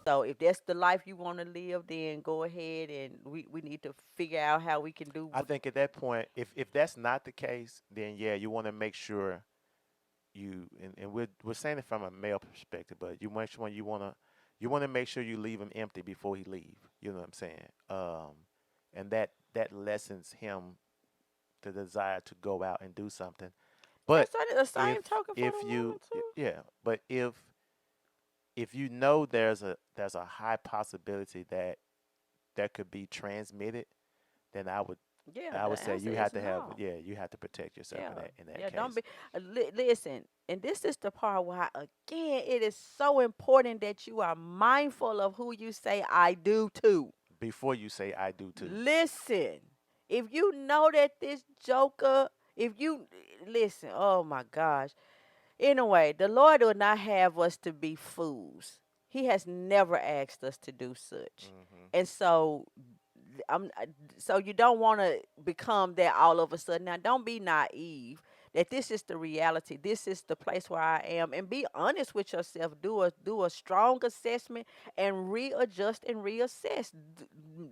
So if that's the life you want to live, then go ahead and we need to figure out how we can do. I think at that point, if that's not the case, then yeah, you want to make sure and we're saying it from a male perspective, but you make sure you want to make sure you leave him empty before he leave. You know what I'm saying? And that lessens him the desire to go out and do something. But That's the if same token for if the woman too. yeah, but if you know there's a high possibility that that could be transmitted, then Yeah, I the would say answer you is have to have, no. yeah, you have to protect yourself Yeah, in that yeah. Don't case be. Listen, and this is the part why again it is so important that you are mindful of who you say I do to. before you say I do too. Listen, if you know that this joker, if you listen, oh my gosh. Anyway, the Lord will not have us to be fools. He has never asked us to do such. Hmm. And so so you don't want to become that all of a sudden. Now don't be naive that this is the reality. This is the place where I am, and be honest with yourself. Do a strong assessment and readjust and reassess.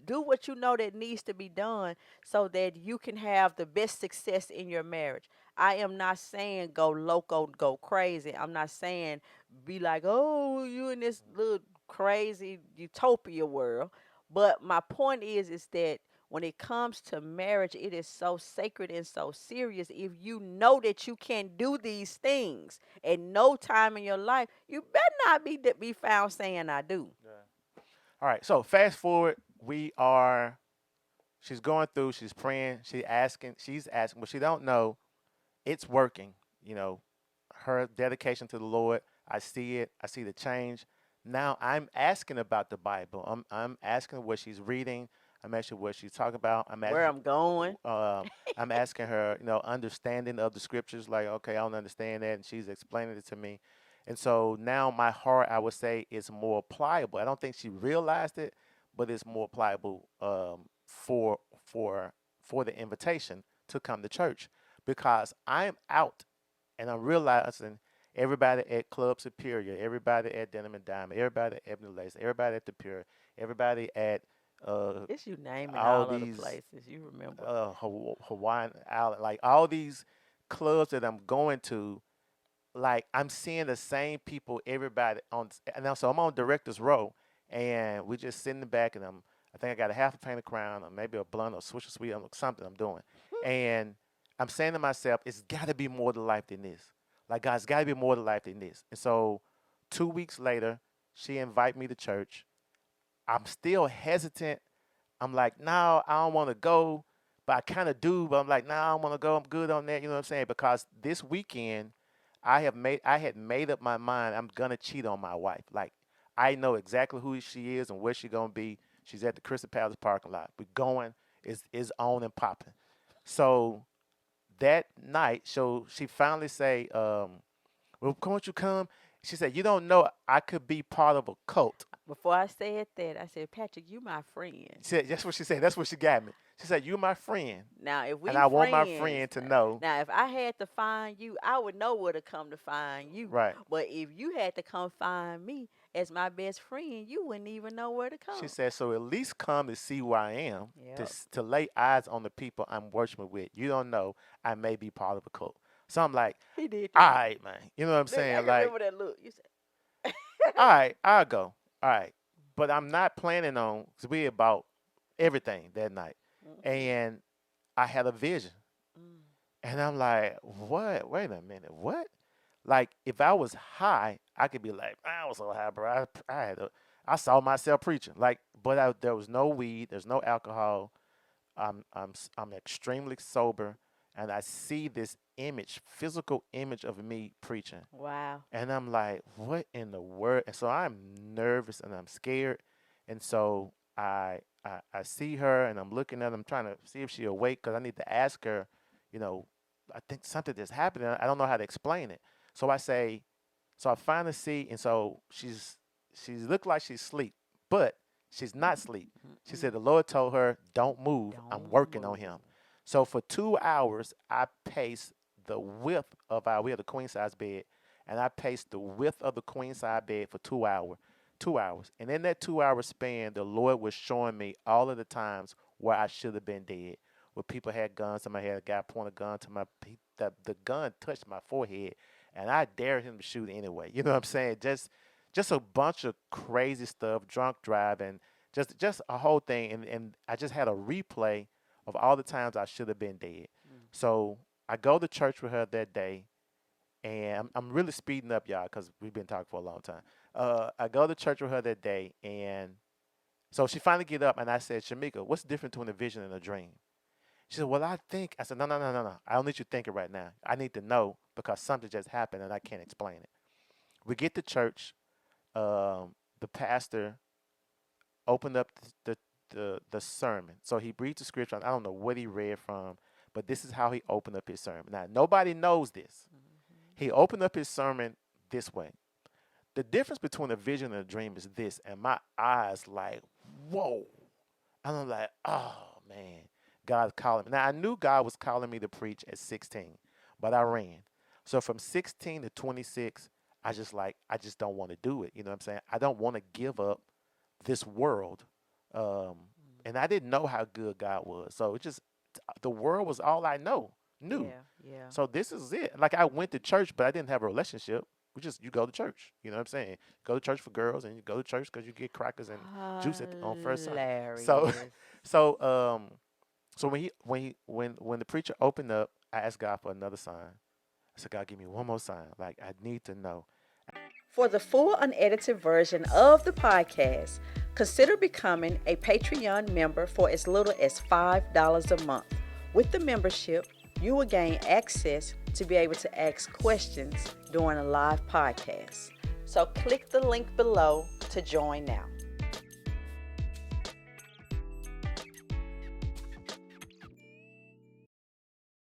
Do what you know that needs to be done so that you can have the best success in your marriage. I am not saying go loco, go crazy. I'm not saying be like, oh, you in this little crazy utopia world. But my point is that when it comes to marriage, it is so sacred and so serious. If you know that you can do these things at no time in your life, you better not be found saying I do. Yeah. All right. So fast forward, we are. She's going through. She's praying. She's asking, but she don't know it's working. You know, her dedication to the Lord. I see it. I see the change. Now I'm asking about the Bible. I'm asking what she's reading. I'm asking what she's talking about. Where I'm going. Um, I'm asking her, understanding of the scriptures. Like, okay, I don't understand that, and she's explaining it to me. And so now my heart, I would say, is more pliable. I don't think she realized it, but it's more pliable for for the invitation to come to church because I'm out and I'm realizing everybody at Club Superior, everybody at Denim and Diamond, everybody at Ebony Lace, everybody at the Pure, everybody at uh, It's you naming all all of the these places you remember. Hawaiian Island, like all these clubs that I'm going to, like I'm seeing the same people, everybody on, and now so I'm on director's row, and we just sitting in the back, and I think I got a half a paint of crown, or maybe a blunt, or swisher sweet, or something I'm doing, and I'm saying to myself, it's got to be more to life than this. Like God, it's got to be more to life than this. And so, 2 weeks later, she invited me to church. I'm still hesitant. I'm like, no, I don't want to go, but I kind of do. But I'm like, no, I don't want to go. I'm good on that. You know what I'm saying? Because this weekend, I had made up my mind. I'm gonna cheat on my wife. Like, I know exactly who she is and where she's gonna be. She's at the Crystal Palace parking lot. We're going. Is on and popping. So that night, so she finally say, "Well, won't you come?" She said, "You don't know I could be part of a cult." Before I said that, I said, Patrick, you my friend. She said, that's what she said. That's what she got me. She said, "You're my friend, Now, if and we I want my friends, friend to know." now if I had to find you, I would know where to come to find you. Right. But if you had to come find me as my best friend, you wouldn't even know where to She come. said, "So at least come to see where I am, Yep. to lay eyes on the people I'm worshiping with. You don't know I may be part of a cult." So I'm like, He did "All that look. right, man. You know what I'm Look, I saying? can Like, remember that look. You said, all right, I'll go. All right, but I'm not planning on because we about everything that night, mm-hmm, and I had a vision, mm, and I'm like, what? Wait a minute, what? Like, if I was high, I could be like, I was so high, bro. I saw myself preaching. Like, but there was no weed, there's no alcohol. I'm extremely sober, and I see this image, physical image of me preaching, wow. and I'm like, what in the world? And so I'm nervous and I'm scared, and so I see her and I'm looking at her, I'm trying to see if she awake because I need to ask her, you know, I think something is happening. I don't know how to explain it. So I say, So I finally see, and so she looked like she's asleep, but she's not asleep. She Mm-mm. said the Lord told her, "Don't move. I'm Don't working on move. him." So for 2 hours, I paced the width of we had a queen size bed, and I paced the width of the queen size bed for 2 hours. 2 hours, and in that 2 hour span, the Lord was showing me all of the times where I should have been dead. Where people had guns, somebody had a guy point a gun to the gun touched my forehead, and I dared him to shoot anyway. You know what I'm saying? Just a bunch of crazy stuff, drunk driving, just a whole thing, and I just had a replay of all the times I should have been dead. Mm-hmm. So I go to church with her that day, and I'm really speeding up, y'all, because we've been talking for a long time. I go to church with her that day, and so she finally get up, and I said, Shamika, what's different between a vision and a dream? She said, well, I think. I said, no, no, no, no, no. I don't need you to think it right now. I need to know because something just happened and I can't explain it. We get to church. The pastor opened up the sermon. So he reads the scripture. I don't know what he read from, but this is how he opened up his sermon. Now, nobody knows this. He opened up his sermon this way. The difference between a vision and a dream is this, and my eyes like, whoa. And I'm like, oh man, God's calling me. Now I knew God was calling me to preach at 16, but I ran. So from 16 to 26, I just don't want to do it. You know what I'm saying? I don't want to give up this world. Um, and I didn't know how good God was. So it just the world was all I knew. Yeah, yeah. So this is it. Like I went to church, but I didn't have a relationship. We just you go to church. You know what I'm saying? Go to church for girls, and you go to church because you get crackers and juice on first Sunday. So, Hilarious. so so when the preacher opened up, I asked God for another sign. I said, God, give me one more sign. Like I need to know. For the full unedited version of the podcast, consider becoming a Patreon member for as little as $5 a month. With the membership, you will gain access to be able to ask questions during a live podcast. So click the link below to join now.